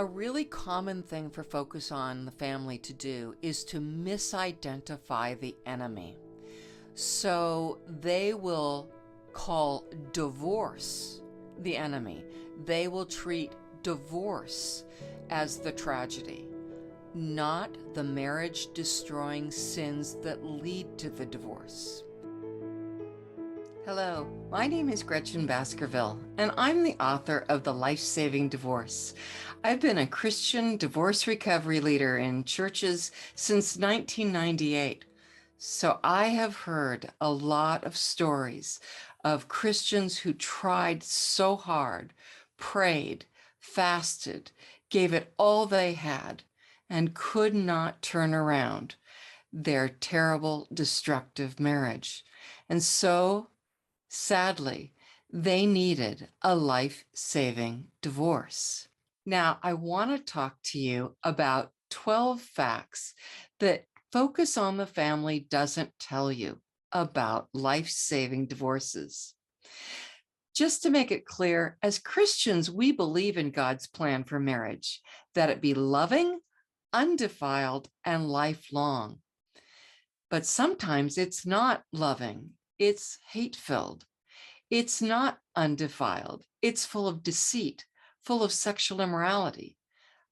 A really common thing for Focus on the Family to do is to misidentify the enemy. So they will call divorce the enemy. They will treat divorce as the tragedy, not the marriage-destroying sins that lead to the divorce. Hello, my name is Gretchen Baskerville, and I'm the author of The Life-Saving Divorce. I've been a Christian divorce recovery leader in churches since 1998. So I have heard a lot of stories of Christians who tried so hard, prayed, fasted, gave it all they had, and could not turn around their terrible, destructive marriage. And so, sadly, they needed a life-saving divorce. Now, I want to talk to you about 12 facts that Focus on the Family doesn't tell you about life-saving divorces. Just to make it clear, as Christians, we believe in God's plan for marriage, that it be loving, undefiled, and lifelong. But sometimes it's not loving, it's hate-filled. It's not undefiled, it's full of deceit, full of sexual immorality,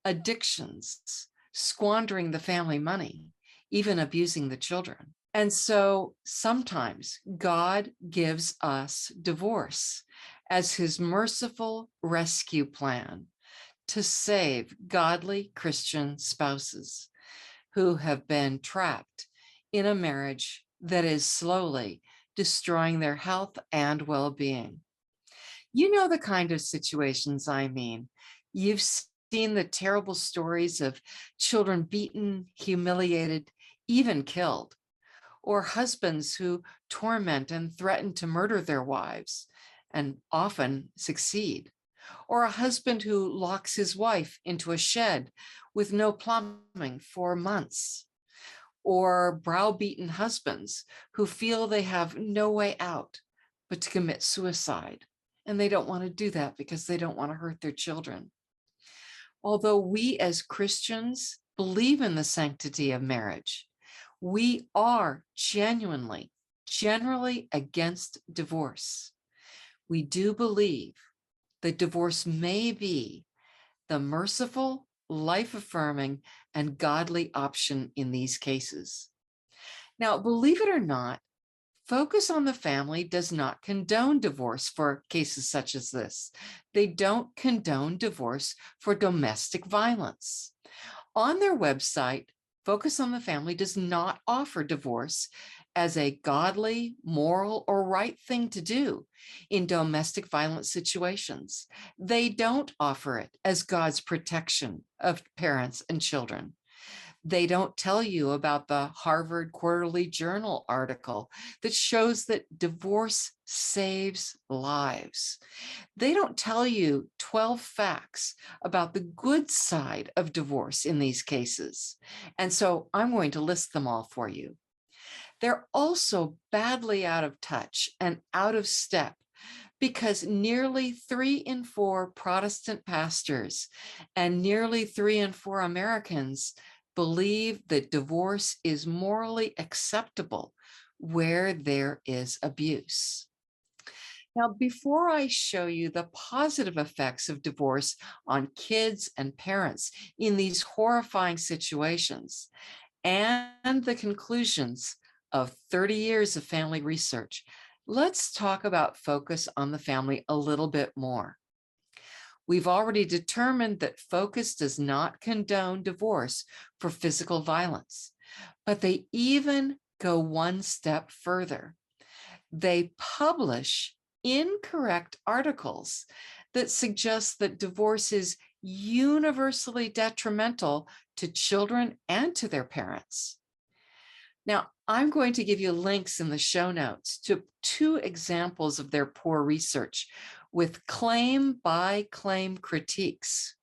addictions, squandering the family money, even abusing the children. And so sometimes God gives us divorce as his merciful rescue plan to save godly Christian spouses who have been trapped in a marriage that is slowly destroying their health and well-being. You know the kind of situations I mean. You've seen the terrible stories of children beaten, humiliated, even killed, or husbands who torment and threaten to murder their wives and often succeed, or a husband who locks his wife into a shed with no plumbing for months, or browbeaten husbands who feel they have no way out but to commit suicide. And they don't want to do that because they don't want to hurt their children. Although we as Christians believe in the sanctity of marriage, we are generally against divorce. We do believe that divorce may be the merciful, life-affirming, and godly option in these cases. Now, believe it or not, Focus on the Family does not condone divorce for cases such as this. They don't condone divorce for domestic violence. On their website, Focus on the Family does not offer divorce as a godly, moral, or right thing to do in domestic violence situations. They don't offer it as God's protection of parents and children. They don't tell you about the Harvard Quarterly Journal article that shows that divorce saves lives. They don't tell you 12 facts about the good side of divorce in these cases. And so I'm going to list them all for you. They're also badly out of touch and out of step because nearly 3 in 4 Protestant pastors and nearly 3 in 4 Americans believe that divorce is morally acceptable where there is abuse. Now, before I show you the positive effects of divorce on kids and parents in these horrifying situations and the conclusions of 30 years of family research, let's talk about Focus on the Family a little bit more. We've already determined that Focus does not condone divorce for physical violence, but they even go one step further. They publish incorrect articles that suggest that divorce is universally detrimental to children and to their parents. Now, I'm going to give you links in the show notes to 2 examples of their poor research with claim-by-claim critiques.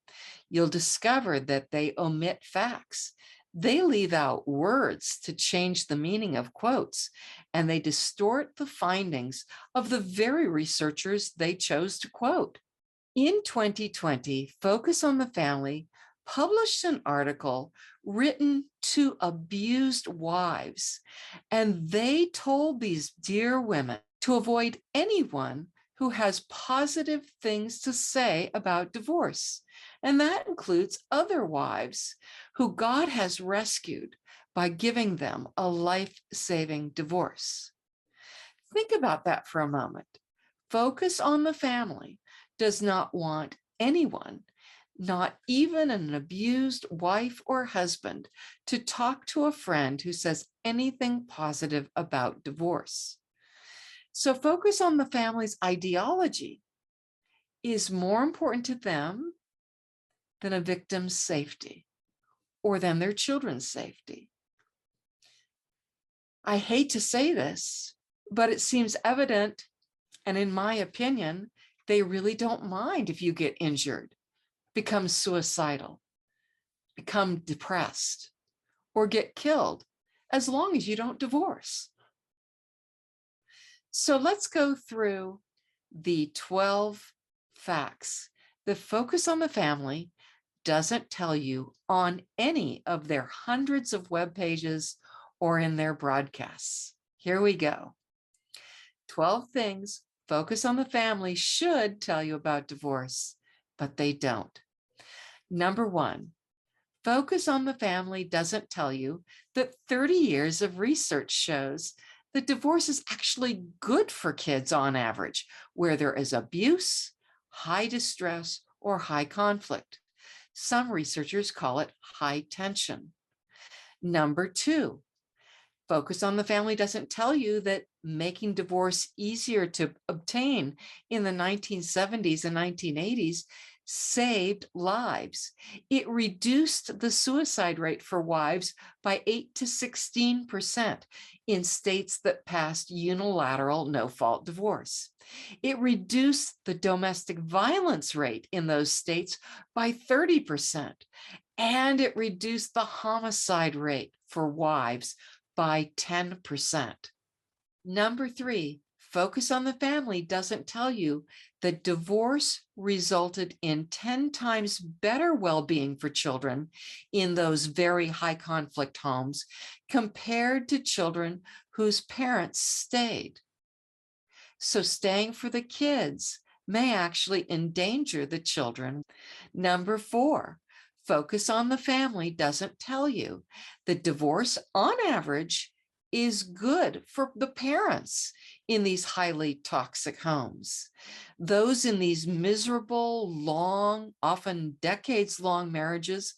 You'll discover that they omit facts. They leave out words to change the meaning of quotes, and they distort the findings of the very researchers they chose to quote. In 2020, Focus on the Family published an article written to abused wives, and they told these dear women to avoid anyone who has positive things to say about divorce. And that includes other wives who God has rescued by giving them a life-saving divorce. Think about that for a moment. Focus on the Family does not want anyone, not even an abused wife or husband, to talk to a friend who says anything positive about divorce. So Focus on the Family's ideology is more important to them than a victim's safety or than their children's safety. I hate to say this, but it seems evident, and in my opinion, they really don't mind if you get injured, become suicidal, become depressed, or get killed, as long as you don't divorce. So let's go through the 12 facts that Focus on the Family doesn't tell you on any of their hundreds of web pages or in their broadcasts. Here we go. 12 things Focus on the Family should tell you about divorce, but they don't. Number 1, Focus on the Family doesn't tell you that 30 years of research shows that divorce is actually good for kids on average, where there is abuse, high distress, or high conflict. Some researchers call it high tension. Number 2, Focus on the Family doesn't tell you that making divorce easier to obtain in the 1970s and 1980s saved lives. It reduced the suicide rate for wives by 8 to 16% in states that passed unilateral no-fault divorce. It reduced the domestic violence rate in those states by 30%, and it reduced the homicide rate for wives by 10%. Number 3, Focus on the Family doesn't tell you that divorce resulted in 10 times better well-being for children in those very high conflict homes compared to children whose parents stayed. So staying for the kids may actually endanger the children. Number 4, Focus on the Family doesn't tell you that divorce on average is good for the parents in these highly toxic homes. Those in these miserable, long, often decades-long marriages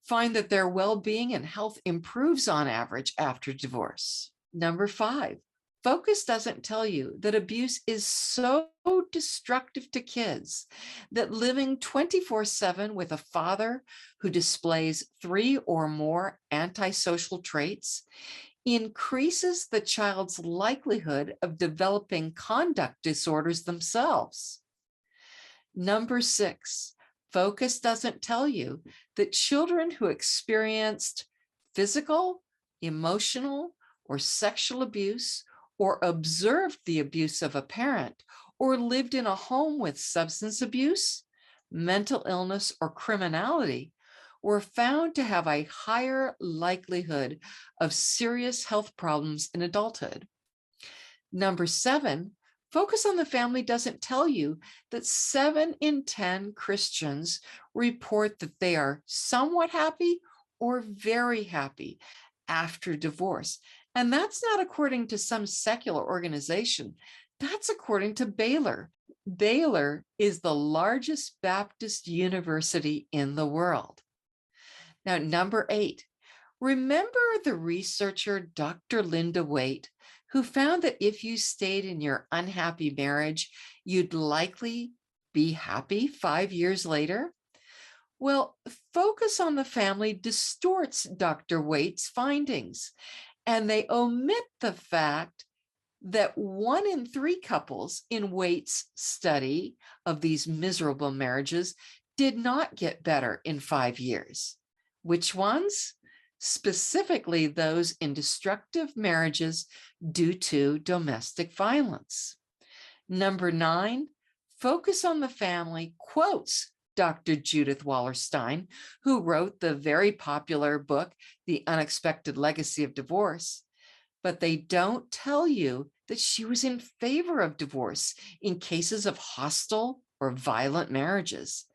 find that their well-being and health improves on average after divorce. Number 5, Focus doesn't tell you that abuse is so destructive to kids that living 24/7 with a father who displays 3 or more antisocial traits increases the child's likelihood of developing conduct disorders themselves. Number 6, Focus doesn't tell you that children who experienced physical, emotional, or sexual abuse, or observed the abuse of a parent, or lived in a home with substance abuse, mental illness, or criminality, were found to have a higher likelihood of serious health problems in adulthood. Number 7, Focus on the Family doesn't tell you that 7 in 10 Christians report that they are somewhat happy or very happy after divorce. And that's not according to some secular organization. That's according to Baylor. Baylor is the largest Baptist university in the world. Now, number 8, remember the researcher, Dr. Linda Waite, who found that if you stayed in your unhappy marriage, you'd likely be happy 5 years later? Well, Focus on the Family distorts Dr. Waite's findings, and they omit the fact that 1 in 3 couples in Waite's study of these miserable marriages did not get better in 5 years. Which ones? Specifically those in destructive marriages due to domestic violence. Number 9, Focus on the Family quotes Dr. Judith Wallerstein, who wrote the very popular book, The Unexpected Legacy of Divorce, but they don't tell you that she was in favor of divorce in cases of hostile or violent marriages.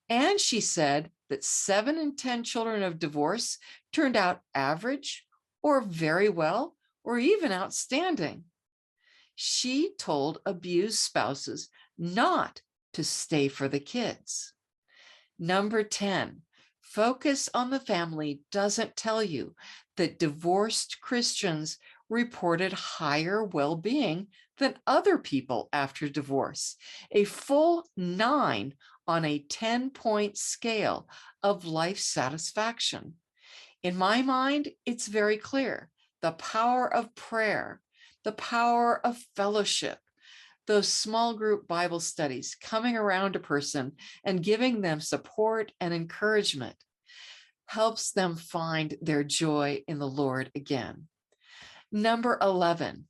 And she said that 7 in 10 children of divorce turned out average or very well or even outstanding. She told abused spouses not to stay for the kids. Number 10, Focus on the Family doesn't tell you that divorced Christians reported higher well-being than other people after divorce, a full 9 on a 10-point scale of life satisfaction. In my mind, it's very clear. The power of prayer, the power of fellowship, those small group Bible studies, coming around a person and giving them support and encouragement helps them find their joy in the Lord again. Number 11,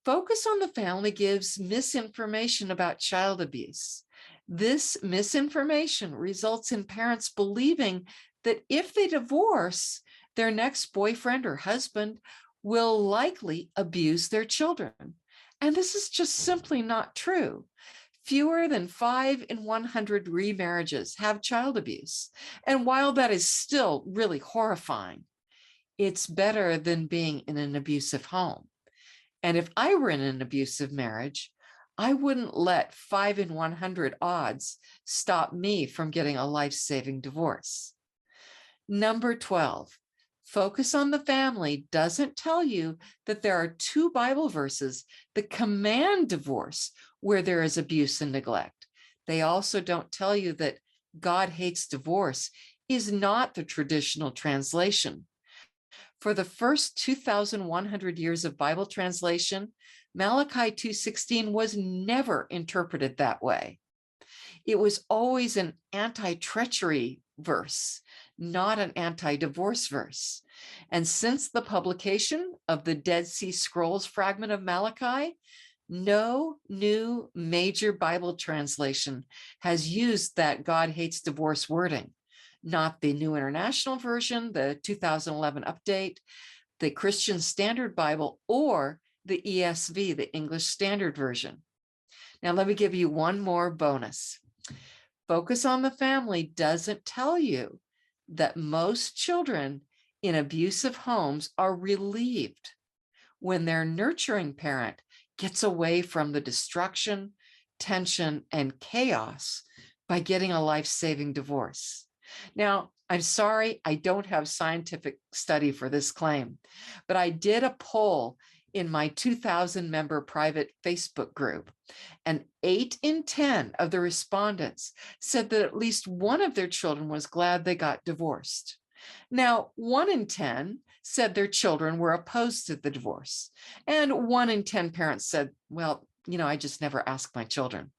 Focus on the Family gives misinformation about child abuse. This misinformation results in parents believing that if they divorce, their next boyfriend or husband will likely abuse their children. And this is just simply not true. Fewer than 5 in 100 remarriages have child abuse. And while that is still really horrifying, it's better than being in an abusive home. And if I were in an abusive marriage, I wouldn't let 5 in 100 odds stop me from getting a life-saving divorce. Number 12, Focus on the Family doesn't tell you that there are 2 Bible verses that command divorce where there is abuse and neglect. They also don't tell you that God hates divorce is not the traditional translation. For the first 2,100 years of Bible translation, Malachi 2:16 was never interpreted that way. It was always an anti-treachery verse, not an anti-divorce verse. And since the publication of the Dead Sea Scrolls fragment of Malachi, no new major Bible translation has used that God hates divorce wording. Not the New International Version, the 2011 update, the Christian Standard Bible, or the ESV, the English Standard Version. Now, let me give you one more bonus. Focus on the Family doesn't tell you that most children in abusive homes are relieved when their nurturing parent gets away from the destruction, tension, and chaos by getting a life-saving divorce. Now, I'm sorry, I don't have scientific study for this claim, but I did a poll in my 2,000 member private Facebook group, and 8 in 10 of the respondents said that at least one of their children was glad they got divorced. Now, 1 in 10 said their children were opposed to the divorce, and 1 in 10 parents said, well, I just never asked my children.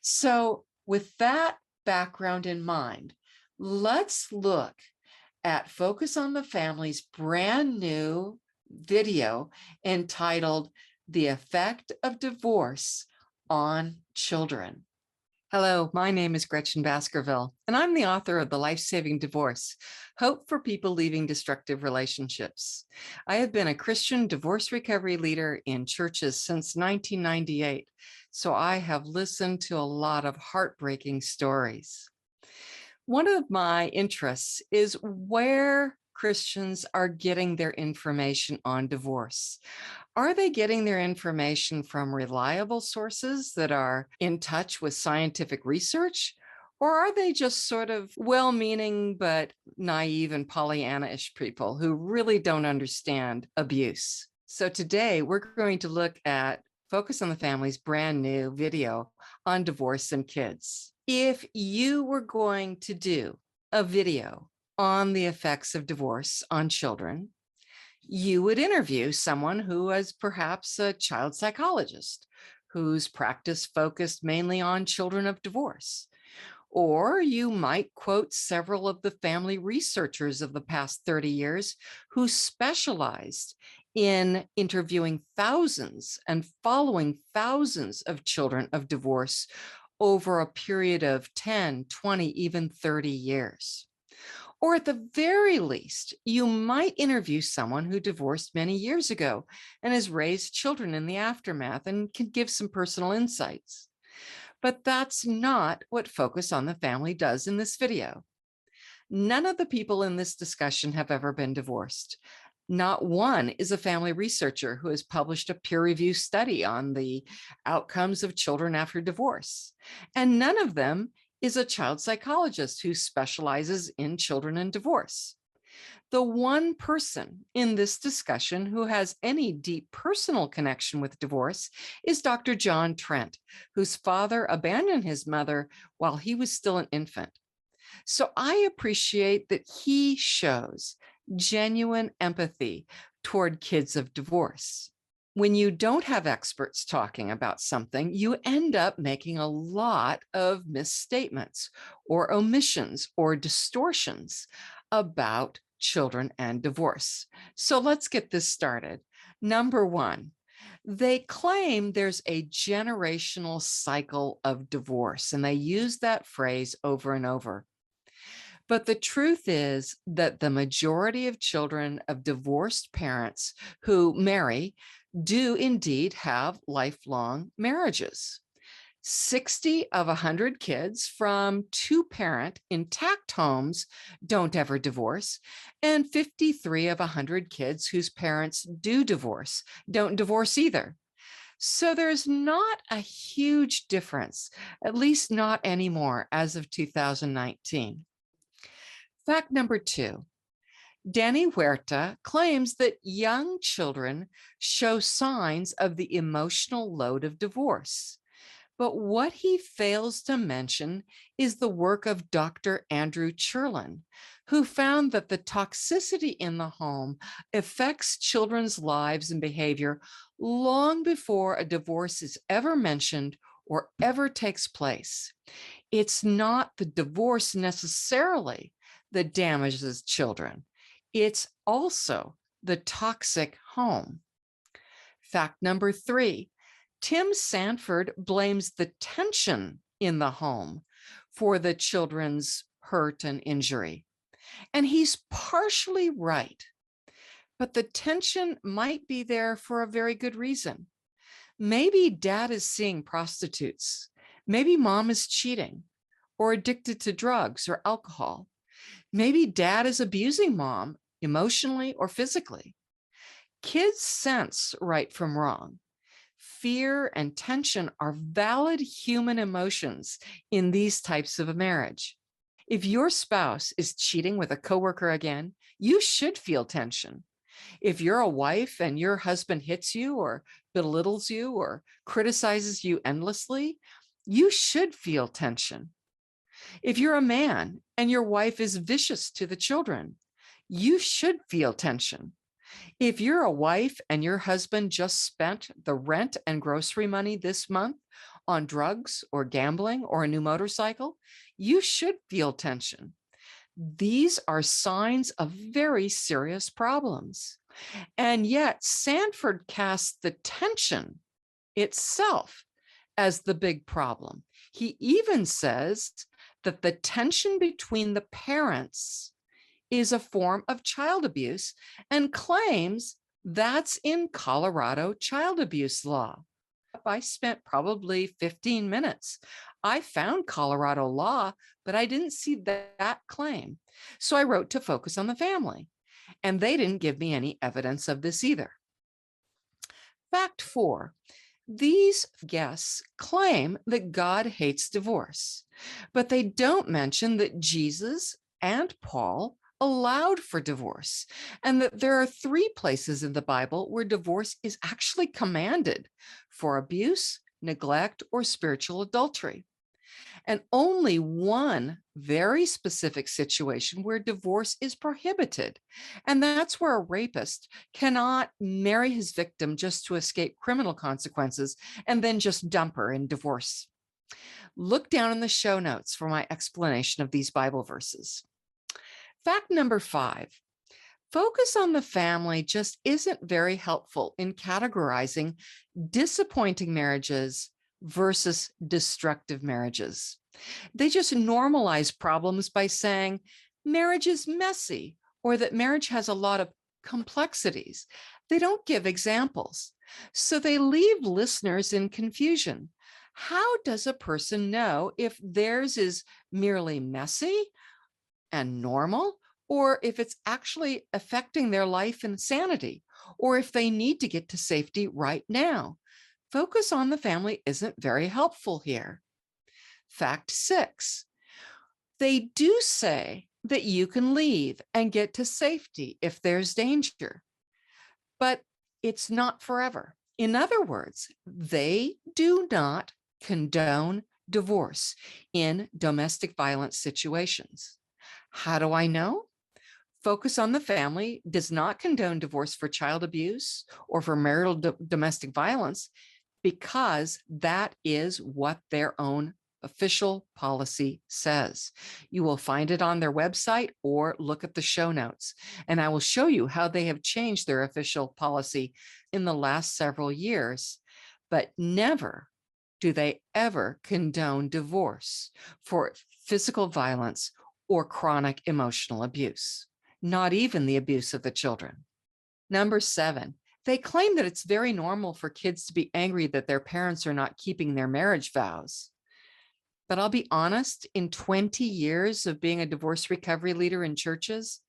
So with that background in mind, let's look at Focus on the Family's brand new video entitled The Effect of Divorce on Children. Hello, my name is Gretchen Baskerville, and I'm the author of The Life-Saving Divorce, Hope for People Leaving Destructive Relationships. I have been a Christian divorce recovery leader in churches since 1998, so I have listened to a lot of heartbreaking stories. One of my interests is where Christians are getting their information on divorce. Are they getting their information from reliable sources that are in touch with scientific research? Or are they just sort of well-meaning but naive and Pollyanna-ish people who really don't understand abuse? So today we're going to look at Focus on the Family's brand new video on divorce and kids. If you were going to do a video on the effects of divorce on children, you would interview someone who was perhaps a child psychologist whose practice focused mainly on children of divorce. Or you might quote several of the family researchers of the past 30 years who specialized in interviewing thousands and following thousands of children of divorce over a period of 10, 20, even 30 years. Or at the very least, you might interview someone who divorced many years ago and has raised children in the aftermath and can give some personal insights. But that's not what Focus on the Family does in this video. None of the people in this discussion have ever been divorced. Not one is a family researcher who has published a peer-reviewed study on the outcomes of children after divorce. And none of them is a child psychologist who specializes in children and divorce. The one person in this discussion who has any deep personal connection with divorce is Dr. John Trent, whose father abandoned his mother while he was still an infant. So I appreciate that he shows genuine empathy toward kids of divorce. When you don't have experts talking about something, you end up making a lot of misstatements or omissions or distortions about children and divorce. So let's get this started. Number one, they claim there's a generational cycle of divorce, and they use that phrase over and over. But the truth is that the majority of children of divorced parents who marry do indeed have lifelong marriages. 60 of 100 kids from two-parent intact homes don't ever divorce, and 53 of 100 kids whose parents do divorce don't divorce either. So there's not a huge difference, at least not anymore as of 2019. Fact number two, Danny Huerta claims that young children show signs of the emotional load of divorce. But what he fails to mention is the work of Dr. Andrew Cherlin, who found that the toxicity in the home affects children's lives and behavior long before a divorce is ever mentioned or ever takes place. It's not the divorce necessarily that damages children. It's also the toxic home. Fact number three, Tim Sanford blames the tension in the home for the children's hurt and injury. And he's partially right, but the tension might be there for a very good reason. Maybe dad is seeing prostitutes. Maybe mom is cheating or addicted to drugs or alcohol. Maybe dad is abusing mom emotionally or physically. Kids sense right from wrong. Fear and tension are valid human emotions in these types of a marriage. If your spouse is cheating with a coworker again, you should feel tension. If you're a wife and your husband hits you or belittles you or criticizes you endlessly, you should feel tension. If you're a man and your wife is vicious to the children, you should feel tension. If you're a wife and your husband just spent the rent and grocery money this month on drugs or gambling or a new motorcycle, you should feel tension. These are signs of very serious problems. And yet Sanford casts the tension itself as the big problem. He even says that the tension between the parents is a form of child abuse and claims that's in Colorado child abuse law. I spent probably 15 minutes. I found Colorado law, but I didn't see that claim. So I wrote to Focus on the Family, and they didn't give me any evidence of this either. Fact four, these guests claim that God hates divorce, but they don't mention that Jesus and Paul allowed for divorce, and that there are 3 places in the Bible where divorce is actually commanded for abuse, neglect, or spiritual adultery, and only one very specific situation where divorce is prohibited, and that's where a rapist cannot marry his victim just to escape criminal consequences and then just dump her in divorce. Look down in the show notes for my explanation of these Bible verses. Fact number 5, Focus on the family just isn't very helpful in categorizing disappointing marriages versus destructive marriages. They just normalize problems by saying marriage is messy or that marriage has a lot of complexities. They don't give examples. So they leave listeners in confusion. How does a person know if theirs is merely messy and normal, or if it's actually affecting their life and sanity, or if they need to get to safety right now? Focus on the family isn't very helpful here. Fact 6, they do say that you can leave and get to safety if there's danger, but it's not forever. In other words, they do not condone divorce in domestic violence situations. How do I know? Focus on the Family does not condone divorce for child abuse or for marital domestic violence because that is what their own official policy says. You will find it on their website or look at the show notes, and I will show you how they have changed their official policy in the last several years. But never do they ever condone divorce for physical violence or chronic emotional abuse, not even the abuse of the children. Number 7, they claim that it's very normal for kids to be angry that their parents are not keeping their marriage vows. But I'll be honest, in 20 years of being a divorce recovery leader in churches,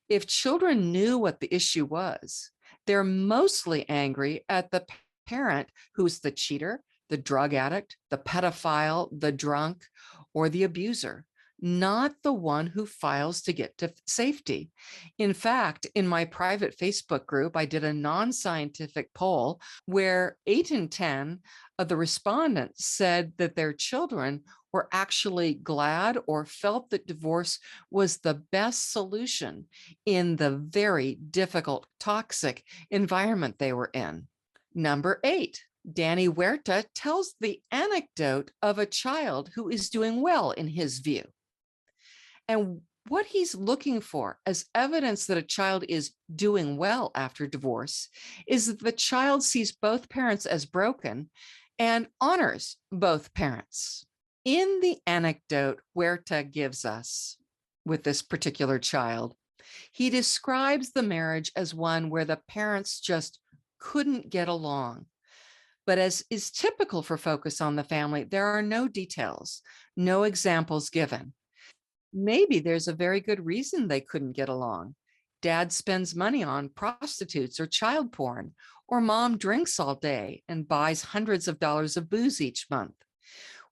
if children knew what the issue was, they're mostly angry at the parent who's the cheater, the drug addict, the pedophile, the drunk, or the abuser, not the one who files to get to safety. In fact, in my private Facebook group, I did a non-scientific poll where 8 in 10 of the respondents said that their children were actually glad or felt that divorce was the best solution in the very difficult, toxic environment they were in. Number 8, Danny Huerta tells the anecdote of a child who is doing well in his view. And what he's looking for as evidence that a child is doing well after divorce is that the child sees both parents as broken and honors both parents. In the anecdote Huerta gives us with this particular child, he describes the marriage as one where the parents just couldn't get along. But as is typical for Focus on the Family, there are no details, no examples given. Maybe there's a very good reason they couldn't get along. Dad spends money on prostitutes or child porn, or mom drinks all day and buys hundreds of dollars of booze each month.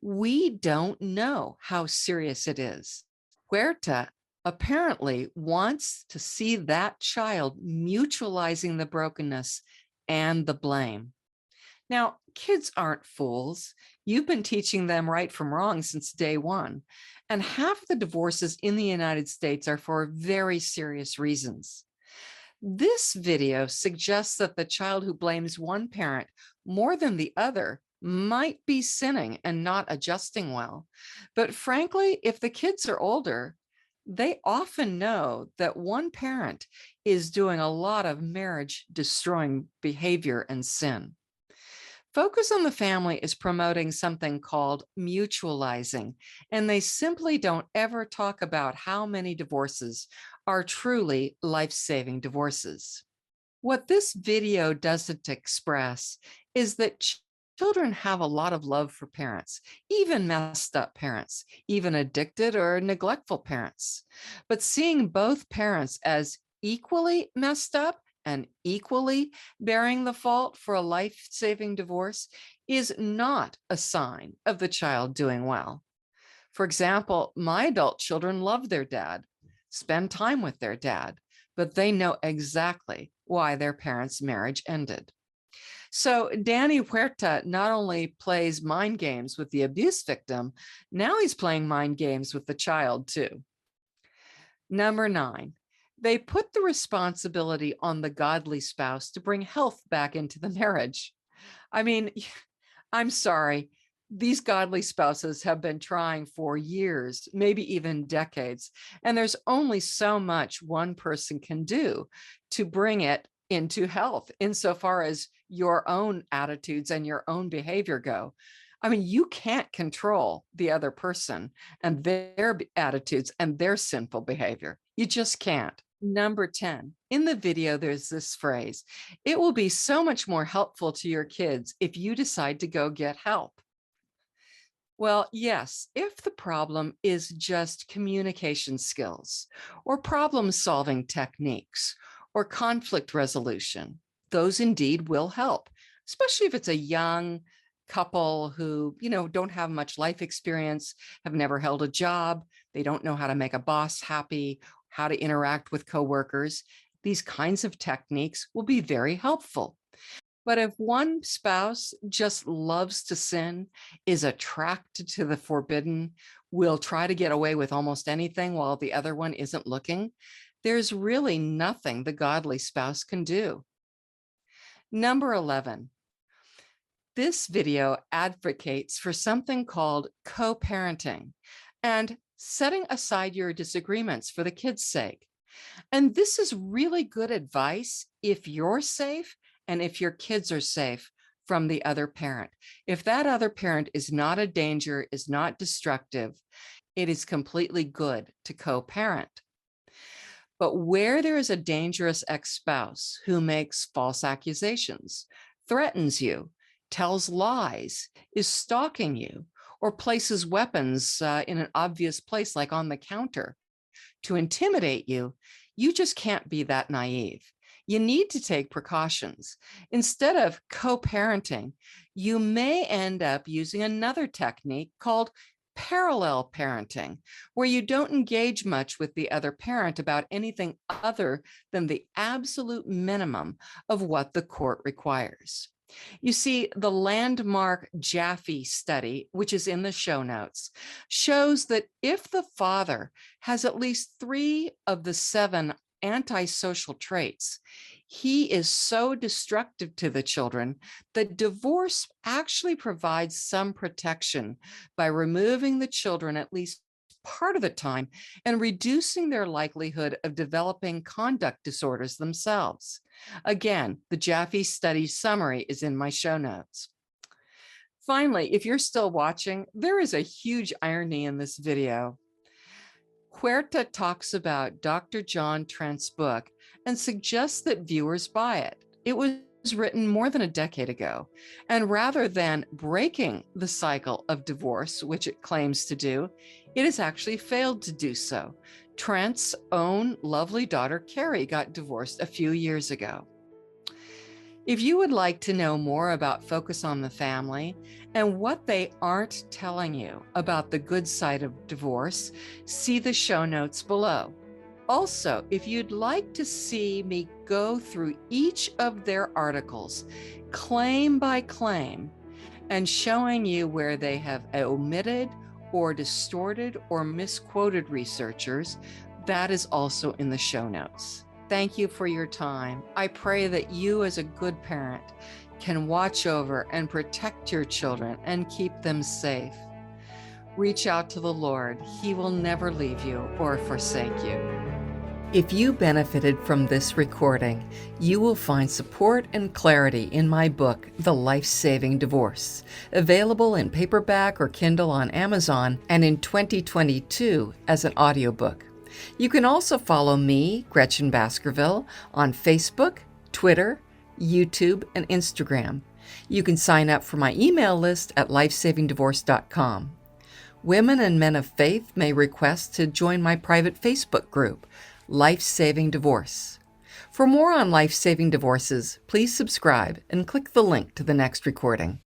We don't know how serious it is. Huerta apparently wants to see that child mutualizing the brokenness and the blame. Now, kids aren't fools. You've been teaching them right from wrong since day one. And half the divorces in the United States are for very serious reasons. This video suggests that the child who blames one parent more than the other might be sinning and not adjusting well. But frankly, if the kids are older, they often know that one parent is doing a lot of marriage destroying behavior and sin. Focus on the Family is promoting something called mutualizing, and they simply don't ever talk about how many divorces are truly life-saving divorces. What this video doesn't express is that children have a lot of love for parents, even messed up parents, even addicted or neglectful parents. But seeing both parents as equally messed up and equally bearing the fault for a life-saving divorce is not a sign of the child doing well. For example, my adult children love their dad, spend time with their dad, but they know exactly why their parents' marriage ended. So Danny Huerta not only plays mind games with the abuse victim, now he's playing mind games with the child too. Number 9, they put the responsibility on the godly spouse to bring health back into the marriage. I mean, I'm sorry, These godly spouses have been trying for years, maybe even decades, and there's only so much one person can do to bring it into health insofar as your own attitudes and your own behavior go. I mean, you can't control the other person and their attitudes and their sinful behavior. You just can't. Number 10, in the video, there's this phrase: it will be so much more helpful to your kids if you decide to go get help. Well, yes, if the problem is just communication skills or problem-solving techniques or conflict resolution, those indeed will help, especially if it's a young couple who, don't have much life experience, have never held a job, they don't know how to make a boss happy, how to interact with coworkers. These kinds of techniques will be very helpful. But if one spouse just loves to sin, is attracted to the forbidden, will try to get away with almost anything while the other one isn't looking, there's really nothing the godly spouse can do. Number 11, this video advocates for something called co-parenting and setting aside your disagreements for the kids' sake. And this is really good advice if you're safe and if your kids are safe from the other parent. If that other parent is not a danger, is not destructive, it is completely good to co-parent. But where there is a dangerous ex-spouse who makes false accusations, threatens you, tells lies, is stalking you, or places weapons in an obvious place like on the counter to intimidate you, you just can't be that naive. You need to take precautions. Instead of co-parenting, you may end up using another technique called parallel parenting, where you don't engage much with the other parent about anything other than the absolute minimum of what the court requires. You see, the landmark Jaffe study, which is in the show notes, shows that if the father has at least 3 of the 7 antisocial traits, he is so destructive to the children that divorce actually provides some protection by removing the children at least part of the time and reducing their likelihood of developing conduct disorders themselves. Again, the Jaffe study summary is in my show notes. Finally, if you're still watching, there is a huge irony in this video. Huerta talks about Dr. John Trent's book and suggests that viewers buy it. It was written more than a decade ago, and rather than breaking the cycle of divorce, which it claims to do, it has actually failed to do so. Trent's own lovely daughter, Carrie, got divorced a few years ago. If you would like to know more about Focus on the Family and what they aren't telling you about the good side of divorce, see the show notes below. Also, if you'd like to see me go through each of their articles, claim by claim, and showing you where they have omitted or distorted or misquoted researchers, that is also in the show notes. Thank you for your time. I pray that you, as a good parent, can watch over and protect your children and keep them safe. Reach out to the Lord. He will never leave you or forsake you. If you benefited from this recording, you will find support and clarity in my book, The Life-Saving Divorce, available in paperback or Kindle on Amazon and in 2022 as an audiobook. You can also follow me, Gretchen Baskerville, on Facebook, Twitter, YouTube, and Instagram. You can sign up for my email list at lifesavingdivorce.com. Women and men of faith may request to join my private Facebook group, Life-Saving Divorce. For more on life-saving divorces, please subscribe and click the link to the next recording.